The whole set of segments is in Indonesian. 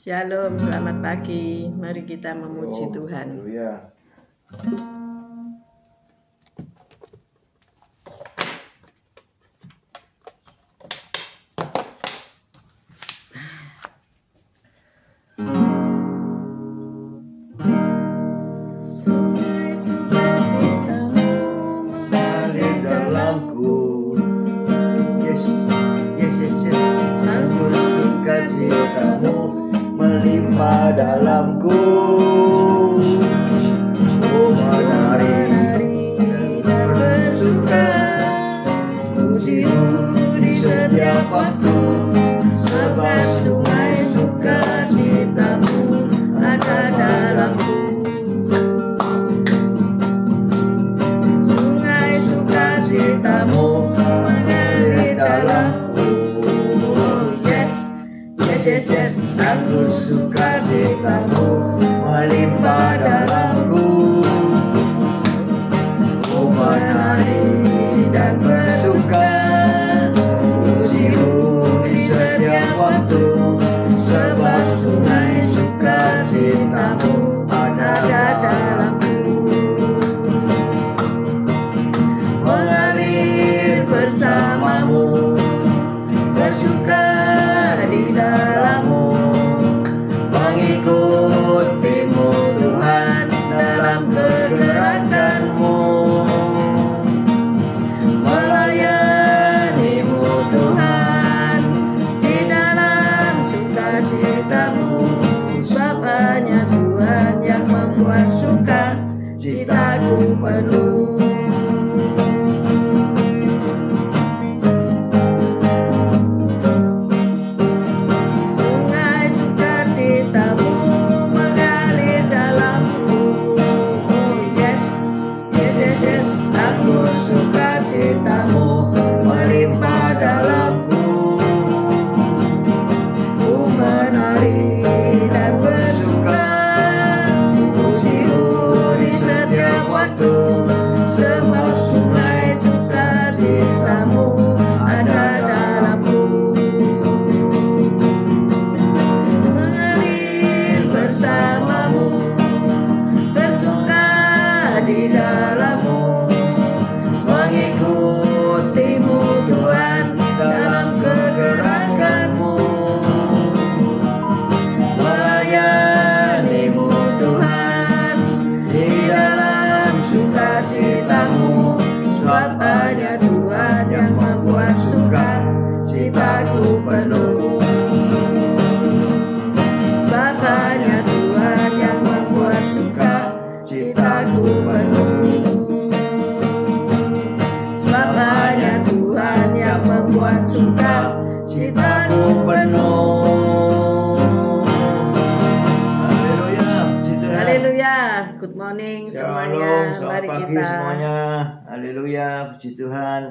Shalom, selamat pagi. Mari kita memuji Tuhan. Haleluya. Sukacitamu mengalir dalamku. Yes. Anggur sukacitamu melimpah dalamku. Oh menari dan bersuka, pujimu di setiap waktu. Sebab sungai sukacitamu ada dalamku. Sungai sukacitamu mengalir dalamku. Yes, anggur sukacitamu melimpah dalamku. Oh menari dan bersuka, pujimu di setiap waktu. Sebab sungai sukacitamu ada dalamku. Mengalir bersamamu, bersuka di dalammu, Mengikutimu Tuhan dalam kegerakanmu. melayanimu Tuhan di dalam sukacitamu. Sebab hanya Tuhan yang membuat suka citaku penuh. Sungai sukacitamu mengalir dalamku. Oh yes, anggur sukacitamu melimpah dalamku. Ku menari dan bersuka, pujimu di setiap waktu. Sebab sungai sukacitamu ada dalamku. Mengalir bersamamu, bersuka di dalammu, mengikutimu Tuhan dalam kegerakanmu. Melayanimu Tuhan di dalam sukacitamu. Sebab hanya Tuhan yang membuat suka citaku penuh. Sebab hanya Tuhan yang membuat suka citaku penuh. Sebab hanya Tuhan yang membuat suka citaku penuh. Haleluya, puji Tuhan. Haleluya. Good morning semuanya. Shalom, selamat Mari pagi kita semuanya. Haleluya, puji Tuhan.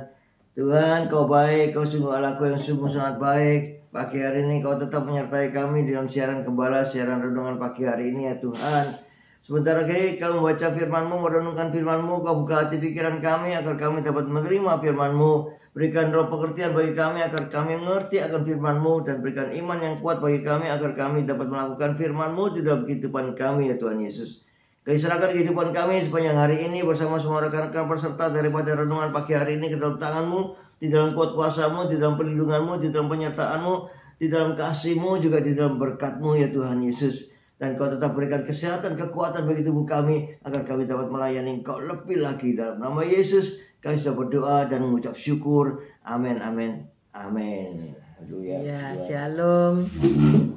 Tuhan, Kau baik, Kau sungguh Allahku yang sungguh sangat baik. Pagi hari ini Kau tetap menyertai kami dalam siaran gembala, siaran renungan pagi hari ini ya Tuhan. Sebentar lagi Kau membaca firman-Mu, merenungkan firman-Mu, Kau buka hati pikiran kami agar kami dapat menerima firman-Mu. Berikan roh pengertian bagi kami agar kami mengerti akan firman-Mu, dan berikan iman yang kuat bagi kami agar kami dapat melakukan firman-Mu di dalam kehidupan kami ya Tuhan Yesus. Kami serahkan kehidupan kami sepanjang hari ini bersama semua rekan-rekan peserta daripada renungan pagi hari ini ke dalam tangan-Mu, di dalam kuat kuasa-Mu, di dalam perlindungan-Mu, di dalam penyertaan-Mu, di dalam kasih-Mu, juga di dalam berkat-Mu ya Tuhan Yesus. Dan Kau tetap berikan kesehatan, kekuatan bagi tubuh kami agar kami dapat melayani Engkau lebih lagi. Dalam nama Yesus kami sudah berdoa dan mengucap syukur. Amin, amin, amin. Haleluya. ya, shalom.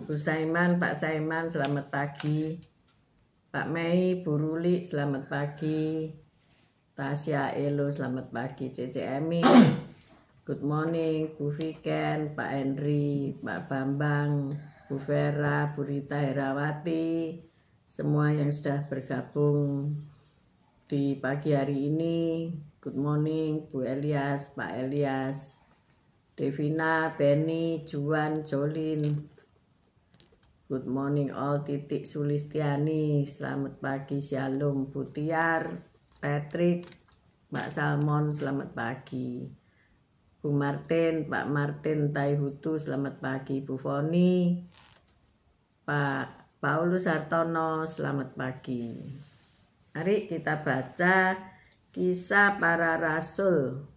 Bu Saiman, Pak Saiman, selamat pagi. Pak Mei, Bu Ruli, selamat pagi. Tasya Elo, selamat pagi. Cece Emi, good morning. Bu Viken, Pak Henry, Pak Bambang, Bu Vera, Bu Rita Herawati, semua yang sudah bergabung di pagi hari ini. Good morning Bu Elias, Pak Elias, Devina, Benny, Juan, Jolin. Good morning all. Titik Sulistiani, selamat pagi. Shalom Bu Tiar, Patrick, Mbak Salmon, selamat pagi. Bu Martin, Pak Martin Taihutu, selamat pagi. Bu Foni, Pak Paulus Hartono, selamat pagi. Mari kita baca Kisah Para Rasul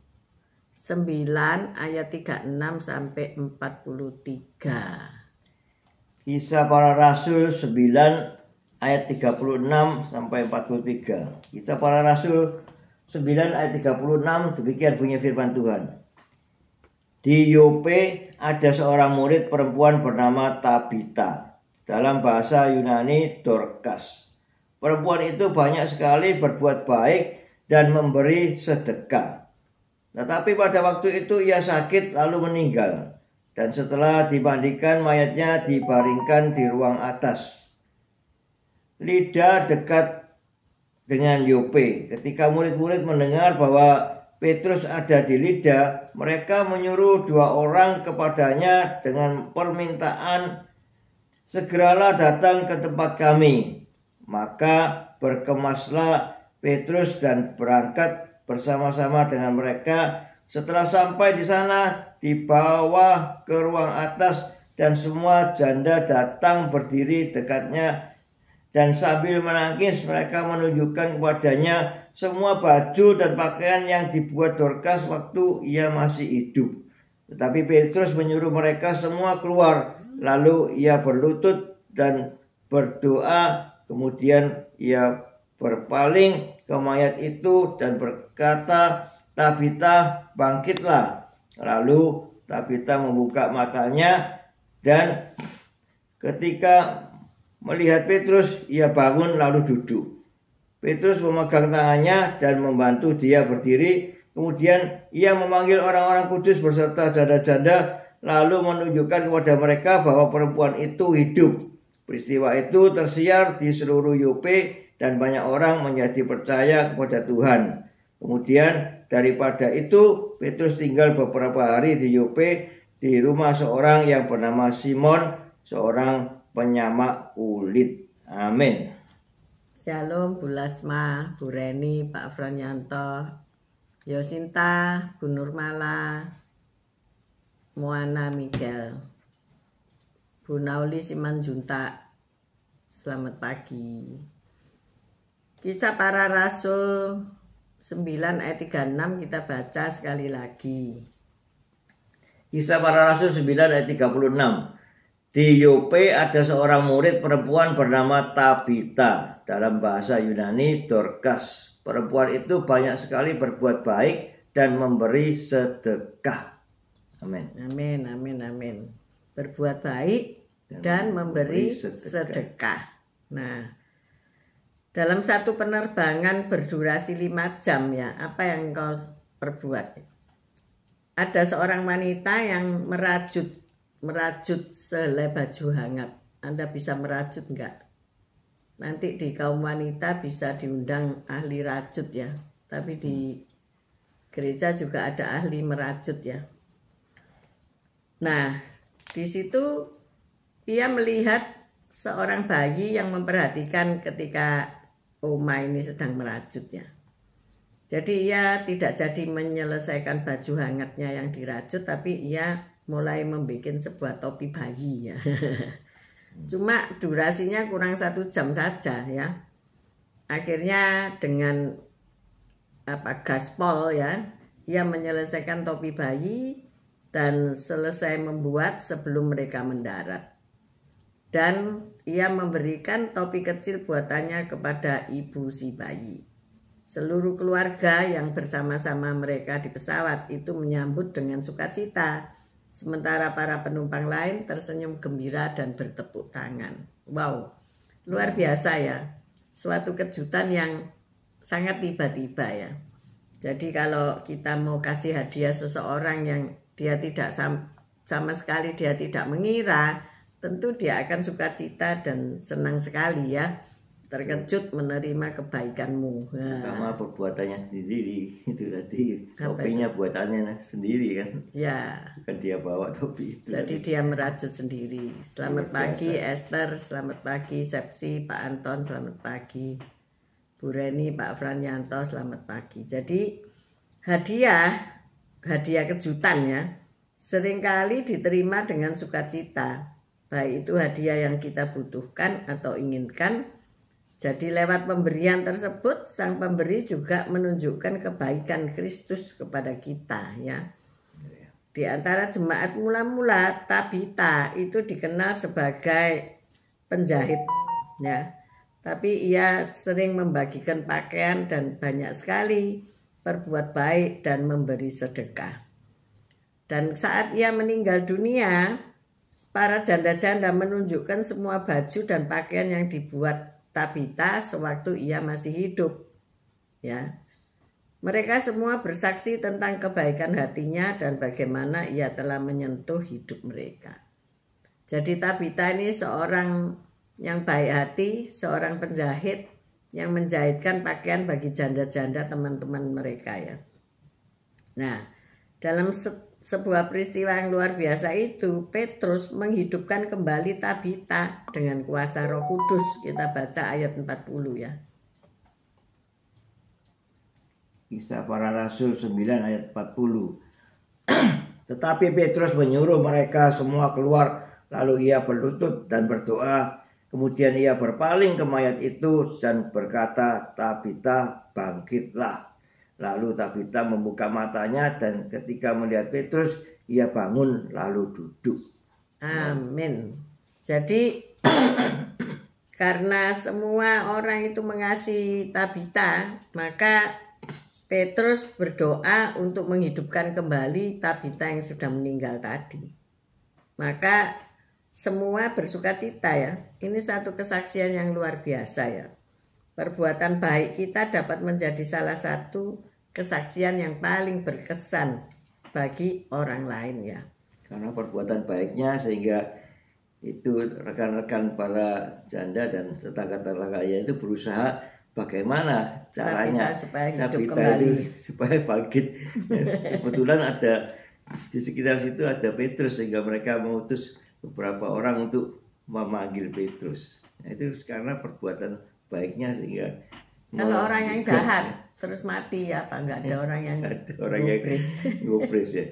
9 ayat 36 sampai 43. Kisah Para Rasul 9 ayat 36 sampai 43. Kisah Para Rasul 9 ayat 36, demikian bunyi firman Tuhan. Di Yope ada seorang murid perempuan bernama Tabita, dalam bahasa Yunani Dorcas. Perempuan itu banyak sekali berbuat baik dan memberi sedekah. Tetapi pada waktu itu ia sakit lalu meninggal, dan setelah dimandikan mayatnya dibaringkan di ruang atas. Lida dekat dengan Yope. Ketika murid-murid mendengar bahwa Petrus ada di Lida, mereka menyuruh 2 orang kepadanya dengan permintaan, "Segeralah datang ke tempat kami." Maka berkemaslah Petrus dan berangkat bersama-sama dengan mereka. Setelah sampai di sana, dibawa ke ruang atas dan semua janda datang berdiri dekatnya, dan sambil menangis mereka menunjukkan kepadanya semua baju dan pakaian yang dibuat Dorcas waktu ia masih hidup. Tetapi Petrus menyuruh mereka semua keluar, lalu ia berlutut dan berdoa. Kemudian ia berpaling ke mayat itu dan berkata, "Tabita, bangkitlah." Lalu Tabita membuka matanya, dan ketika melihat Petrus, ia bangun lalu duduk. Petrus memegang tangannya dan membantu dia berdiri. Kemudian ia memanggil orang-orang kudus beserta janda-janda, lalu menunjukkan kepada mereka bahwa perempuan itu hidup. Peristiwa itu tersiar di seluruh Yope, dan banyak orang menjadi percaya kepada Tuhan. Kemudian daripada itu Petrus tinggal beberapa hari di Yope di rumah seorang yang bernama Simon, seorang penyamak kulit. Amin. Shalom Bu Lasma, Bu Reni, Pak Franyanto, Yosinta, Bu Nurmala, Moana Miguel, Bu Nauli Simanjunta, selamat pagi. Kisah Para Rasul 9 ayat 36 kita baca sekali lagi. Kisah Para Rasul 9 ayat 36. Di Yope ada seorang murid perempuan bernama Tabita, dalam bahasa Yunani Dorcas. Perempuan itu banyak sekali berbuat baik dan memberi sedekah. Amin. Amin, amin, amin. Berbuat baik dan memberi sedekah. Nah, dalam satu penerbangan berdurasi 5 jam ya, apa yang kau perbuat? Ada seorang wanita yang merajut sehelai baju hangat. Anda bisa merajut enggak? Nanti di kaum wanita bisa diundang ahli rajut ya. Tapi di gereja juga ada ahli merajut ya. Nah, di situ ia melihat seorang bayi yang memperhatikan ketika Oma ini sedang merajut ya. Jadi ia tidak jadi menyelesaikan baju hangatnya yang dirajut, tapi ia mulai membuat sebuah topi bayi ya. Cuma durasinya kurang 1 jam saja ya. Akhirnya dengan gaspol ya, ia menyelesaikan topi bayi dan selesai membuat sebelum mereka mendarat. Dan ia memberikan topi kecil buatannya kepada ibu si bayi. Seluruh keluarga yang bersama-sama mereka di pesawat itu menyambut dengan sukacita. Sementara para penumpang lain tersenyum gembira dan bertepuk tangan. Wow, luar biasa ya. Suatu kejutan yang sangat tiba-tiba ya. Jadi kalau kita mau kasih hadiah seseorang yang dia tidak sama sekali dia tidak mengira, tentu dia akan sukacita dan senang sekali ya, terkejut menerima kebaikanmu. Sama perbuatannya sendiri itu tadi, topinya buatannya sendiri kan? Ya. Bukan dia bawa topi itu. Jadi dia merajut sendiri. Selamat pagi Esther, selamat pagi Sepsi, Pak Anton, selamat pagi Bu Reni, Pak Franyanto, selamat pagi. Jadi hadiah kejutan ya, seringkali diterima dengan sukacita. baik itu hadiah yang kita butuhkan atau inginkan. Jadi lewat pemberian tersebut sang pemberi juga menunjukkan kebaikan Kristus kepada kita ya. Di antara jemaat mula-mula, Tabita itu dikenal sebagai penjahit ya. Tapi ia sering membagikan pakaian dan banyak sekali berbuat baik dan memberi sedekah. Dan saat ia meninggal dunia, para janda-janda menunjukkan semua baju dan pakaian yang dibuat Tabita sewaktu ia masih hidup. Ya. Mereka semua bersaksi tentang kebaikan hatinya dan bagaimana ia telah menyentuh hidup mereka. Jadi Tabita ini seorang yang baik hati, seorang penjahit yang menjahitkan pakaian bagi janda-janda teman-teman mereka ya. Nah, dalam sebuah peristiwa yang luar biasa itu, Petrus menghidupkan kembali Tabita dengan kuasa Roh Kudus. Kita baca ayat 40 ya. Kisah Para Rasul 9 ayat 40. Tetapi Petrus menyuruh mereka semua keluar, lalu ia berlutut dan berdoa. Kemudian ia berpaling ke mayat itu dan berkata, Tabita, bangkitlah. Lalu Tabita membuka matanya dan ketika melihat Petrus, ia bangun lalu duduk. Amin. Jadi karena semua orang itu mengasihi Tabita, maka Petrus berdoa untuk menghidupkan kembali Tabita yang sudah meninggal tadi. Maka semua bersuka cita ya. Ini satu kesaksian yang luar biasa ya. Perbuatan baik kita dapat menjadi salah satu kesaksian yang paling berkesan bagi orang lain ya. Karena perbuatan baiknya sehingga itu rekan-rekan para janda dan tetangga-tetangganya itu berusaha bagaimana caranya supaya hidup kembali, supaya bangkit. Kebetulan ada di sekitar situ ada Petrus sehingga mereka mengutus beberapa orang untuk memanggil Petrus. Nah, itu karena perbuatan baiknya sehingga kalau orang yang jahat terus mati ya apa enggak ada orang yang ngubris ya.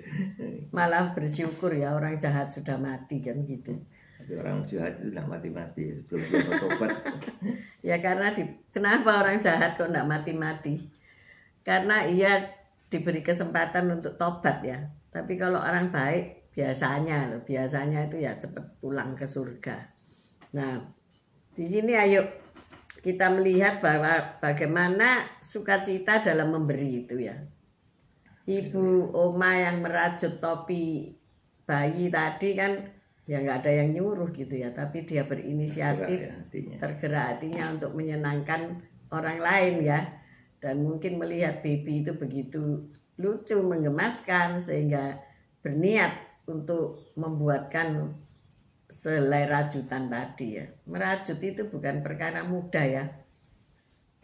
Malah bersyukur ya orang jahat sudah mati kan gitu. Tapi orang jahat itu sudah mati-mati sebelum dia bertobat. Ya karena kenapa orang jahat kok enggak mati-mati? Karena ia diberi kesempatan untuk tobat ya. Tapi kalau orang baik biasanya itu ya cepat pulang ke surga. Nah, di sini ayo kita melihat bahwa bagaimana sukacita dalam memberi itu ya. Ibu Oma yang merajut topi bayi tadi kan ya nggak ada yang nyuruh gitu ya, tapi dia berinisiatif, tergerak hatinya untuk menyenangkan orang lain ya. Dan mungkin melihat baby itu begitu lucu, menggemaskan sehingga berniat untuk membuatkan selai rajutan tadi ya. Merajut itu bukan perkara mudah ya.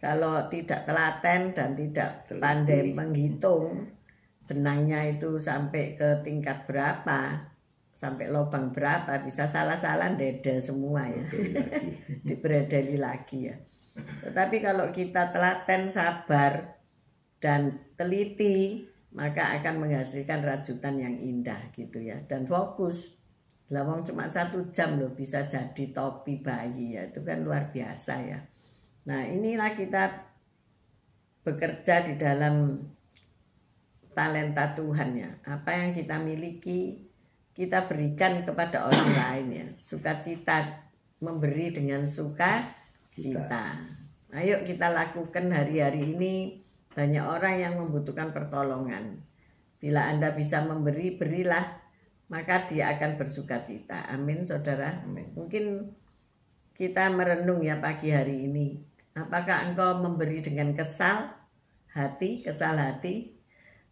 Kalau tidak telaten dan tidak pandai menghitung benangnya itu sampai ke tingkat berapa, sampai lubang berapa, bisa salah-salah dedel semua ya. Diberedeli lagi ya. Tetapi kalau kita telaten, sabar dan teliti, maka akan menghasilkan rajutan yang indah gitu ya. Dan fokus. Lawang cuma 1 jam loh bisa jadi topi bayi ya. Itu kan luar biasa ya. Nah inilah kita bekerja di dalam talenta Tuhan ya. Apa yang kita miliki kita berikan kepada orang lain ya. Sukacita, memberi dengan sukacita. Ayo kita lakukan hari-hari ini. Banyak orang yang membutuhkan pertolongan. Bila Anda bisa memberi, berilah. Maka dia akan bersukacita. Amin saudara. Amin. Mungkin kita merenung ya pagi hari ini. Apakah engkau memberi dengan kesal hati?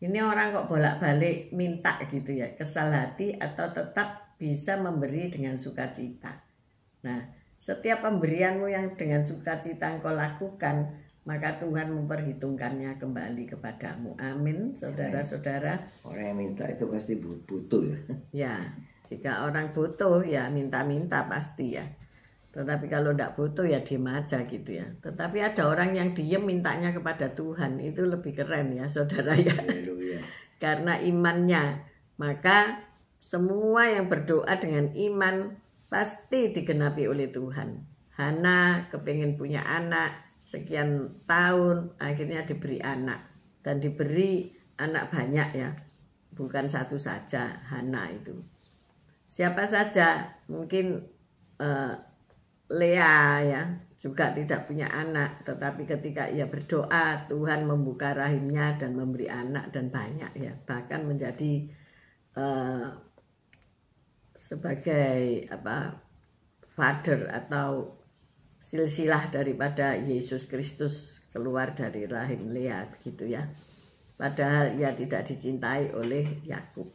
Ini orang kok bolak-balik minta gitu ya. Kesal hati atau tetap bisa memberi dengan sukacita. Nah, setiap pemberianmu yang dengan sukacita engkau lakukan, maka Tuhan memperhitungkannya kembali kepadamu. Amin, saudara-saudara. Orang yang minta itu pasti butuh ya. Ya, jika orang butuh ya minta-minta pasti ya. Tetapi kalau tidak butuh ya diem aja gitu ya. Tetapi ada orang yang diem mintanya kepada Tuhan. Itu lebih keren ya saudara ya. Haleluya. Karena imannya. Maka semua yang berdoa dengan iman pasti digenapi oleh Tuhan. Hana kepingin punya anak, sekian tahun akhirnya diberi anak, dan diberi anak banyak ya, bukan satu saja. Hana itu siapa saja, mungkin Lea ya juga tidak punya anak, tetapi ketika ia berdoa Tuhan membuka rahimnya dan memberi anak dan banyak ya, bahkan menjadi sebagai father atau silsilah daripada Yesus Kristus keluar dari rahim Lea begitu ya. Padahal ia tidak dicintai oleh Yakub.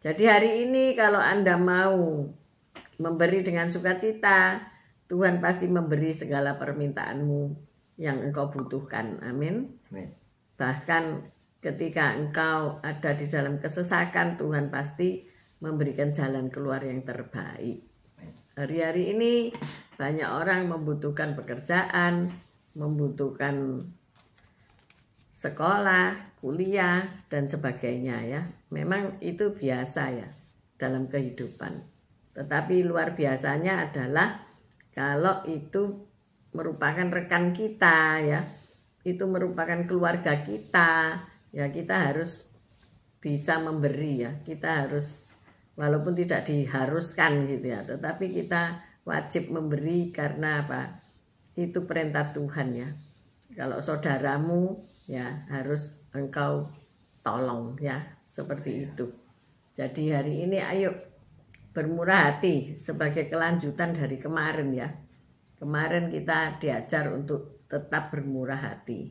Jadi hari ini kalau Anda mau memberi dengan sukacita, Tuhan pasti memberi segala permintaanmu yang engkau butuhkan. Amin. Bahkan ketika engkau ada di dalam kesesakan, Tuhan pasti memberikan jalan keluar yang terbaik. Hari-hari ini banyak orang membutuhkan pekerjaan, membutuhkan sekolah, kuliah, dan sebagainya ya. Memang itu biasa ya dalam kehidupan. Tetapi luar biasanya adalah kalau itu merupakan rekan kita ya, itu merupakan keluarga kita, ya kita harus bisa memberi ya. Kita harus, walaupun tidak diharuskan gitu ya, tetapi kita wajib memberi karena apa? Itu perintah Tuhan ya. Kalau saudaramu ya harus engkau tolong ya, seperti itu. Jadi hari ini ayo bermurah hati sebagai kelanjutan dari kemarin ya. Kemarin kita diajar untuk tetap bermurah hati.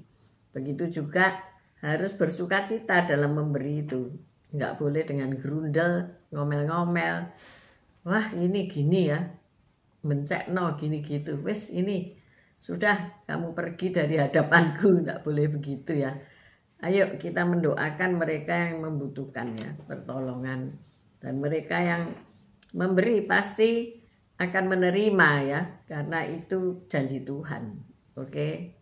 Begitu juga harus bersukacita dalam memberi itu. Enggak boleh dengan gerundel, ngomel-ngomel. Wah ini gini ya, mencekno gini gitu. Wes ini sudah kamu pergi dari hadapanku. Enggak boleh begitu ya. Ayo kita mendoakan mereka yang membutuhkan ya pertolongan. Dan mereka yang memberi pasti akan menerima ya, karena itu janji Tuhan. Oke,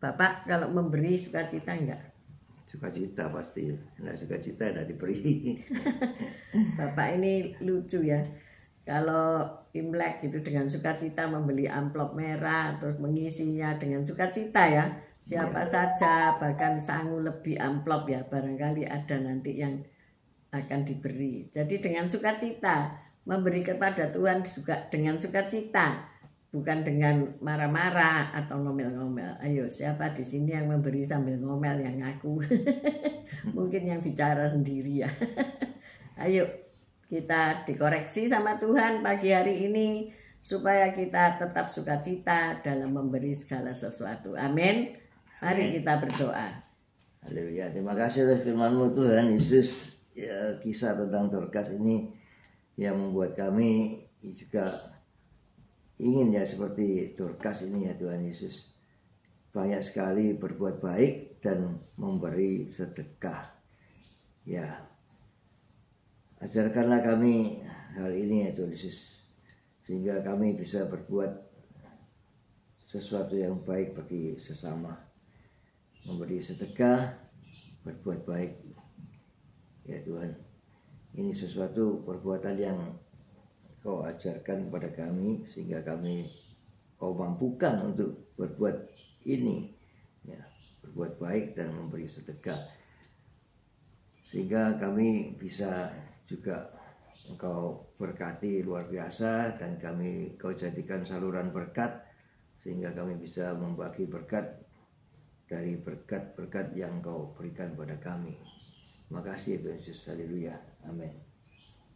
Bapak kalau memberi sukacita enggak? Sukacita pasti, enggak sukacita enggak diberi. Bapak ini lucu ya, kalau Imlek gitu dengan sukacita membeli amplop merah terus mengisinya dengan sukacita ya. Siapa saja bahkan sanggup lebih amplop ya, barangkali ada nanti yang akan diberi. Jadi dengan sukacita memberi kepada Tuhan juga dengan sukacita, bukan dengan marah-marah atau ngomel-ngomel. Ayo siapa di sini yang memberi sambil ngomel, yang ngaku? Mungkin yang bicara sendiri ya. Ayo kita dikoreksi sama Tuhan pagi hari ini supaya kita tetap sukacita dalam memberi segala sesuatu. Amin. Mari kita berdoa. Haleluya. Terima kasih atas firman-Mu Tuhan Yesus. Ya, kisah tentang Dorcas ini yang membuat kami juga ingin ya seperti Dorcas ini ya Tuhan Yesus. Banyak sekali berbuat baik dan memberi sedekah. Ya, ajarkanlah kami hal ini ya Tuhan Yesus, sehingga kami bisa berbuat sesuatu yang baik bagi sesama. Memberi sedekah, berbuat baik. Ya Tuhan, ini sesuatu perbuatan yang Kau ajarkan kepada kami, sehingga kami Kau mampukan untuk berbuat ini ya, berbuat baik dan memberi sedekah, sehingga kami bisa juga Engkau berkati luar biasa, dan Kau jadikan saluran berkat, sehingga kami bisa membagi berkat dari berkat-berkat yang Kau berikan kepada kami. Terima kasih Tuhan Yesus. Haleluya. Amin.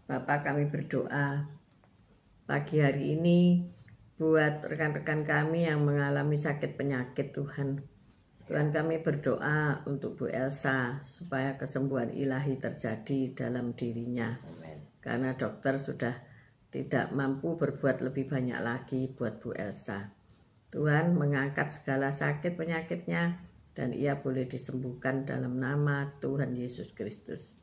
Bapak, kami berdoa pagi hari ini buat rekan-rekan kami yang mengalami sakit penyakit Tuhan. Tuhan, kami berdoa untuk Bu Elsa supaya kesembuhan ilahi terjadi dalam dirinya. Amin. Karena dokter sudah tidak mampu berbuat lebih banyak lagi buat Bu Elsa. Tuhan mengangkat segala sakit penyakitnya dan ia boleh disembuhkan dalam nama Tuhan Yesus Kristus.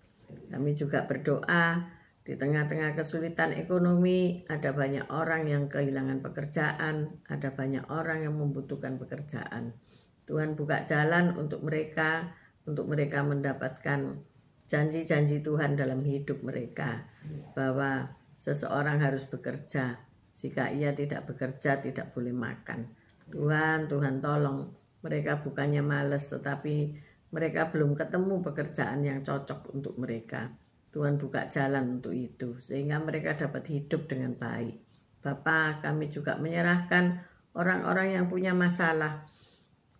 Kami juga berdoa di tengah-tengah kesulitan ekonomi, ada banyak orang yang kehilangan pekerjaan, ada banyak orang yang membutuhkan pekerjaan. Tuhan buka jalan untuk mereka mendapatkan janji-janji Tuhan dalam hidup mereka, bahwa seseorang harus bekerja. Jika ia tidak bekerja, tidak boleh makan. Tuhan tolong. Mereka bukannya males, tetapi mereka belum ketemu pekerjaan yang cocok untuk mereka. Tuhan buka jalan untuk itu, sehingga mereka dapat hidup dengan baik. Bapa, kami juga menyerahkan orang-orang yang punya masalah.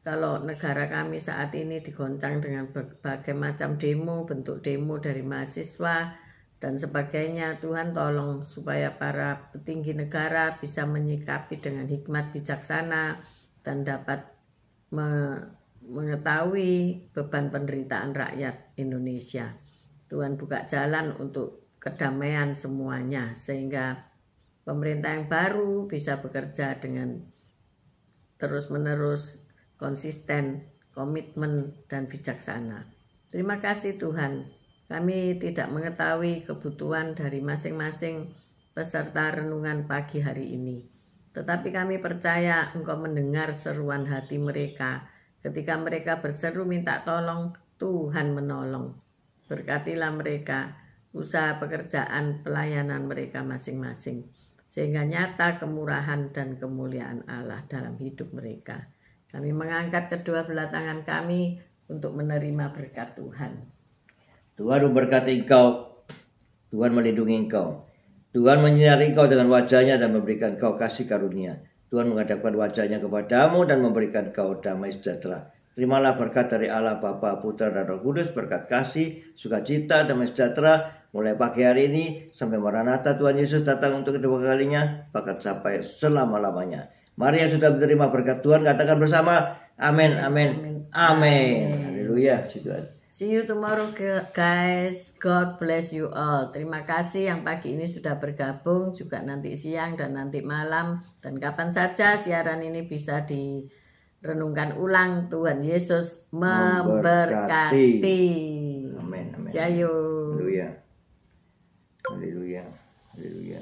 Kalau negara kami saat ini digoncang dengan berbagai macam demo, bentuk demo dari mahasiswa dan sebagainya, Tuhan tolong supaya para petinggi negara bisa menyikapi dengan hikmat bijaksana dan dapat mengetahui beban penderitaan rakyat Indonesia. Tuhan buka jalan untuk kedamaian semuanya, sehingga pemerintah yang baru bisa bekerja dengan terus-menerus, konsisten, komitmen, dan bijaksana. Terima kasih Tuhan. Kami tidak mengetahui kebutuhan dari masing-masing peserta renungan pagi hari ini. Tetapi kami percaya Engkau mendengar seruan hati mereka. Ketika mereka berseru minta tolong, Tuhan menolong. Berkatilah mereka, usaha pekerjaan pelayanan mereka masing-masing, sehingga nyata kemurahan dan kemuliaan Allah dalam hidup mereka. Kami mengangkat kedua belah tangan kami untuk menerima berkat Tuhan. Tuhan memberkati engkau, Tuhan melindungi engkau, Tuhan menyinari engkau dengan wajahnya dan memberikan engkau kasih karunia. Tuhan menghadapkan wajahnya kepadamu dan memberikan engkau damai sejahtera. Terimalah berkat dari Allah Bapa, Putra, dan Roh Kudus, berkat kasih, sukacita, damai sejahtera, mulai pagi hari ini sampai Maranatha Tuhan Yesus datang untuk kedua kalinya, bahkan sampai selama-lamanya. Mari yang sudah menerima berkat Tuhan, katakan bersama, amin, amin, amin. Haleluya, Tuhan. See you tomorrow guys. God bless you all. Terima kasih yang pagi ini sudah bergabung, juga nanti siang dan nanti malam, dan kapan saja siaran ini bisa direnungkan ulang. Tuhan Yesus memberkati. Amin, amin. See you. Haleluya. Haleluya. Haleluya.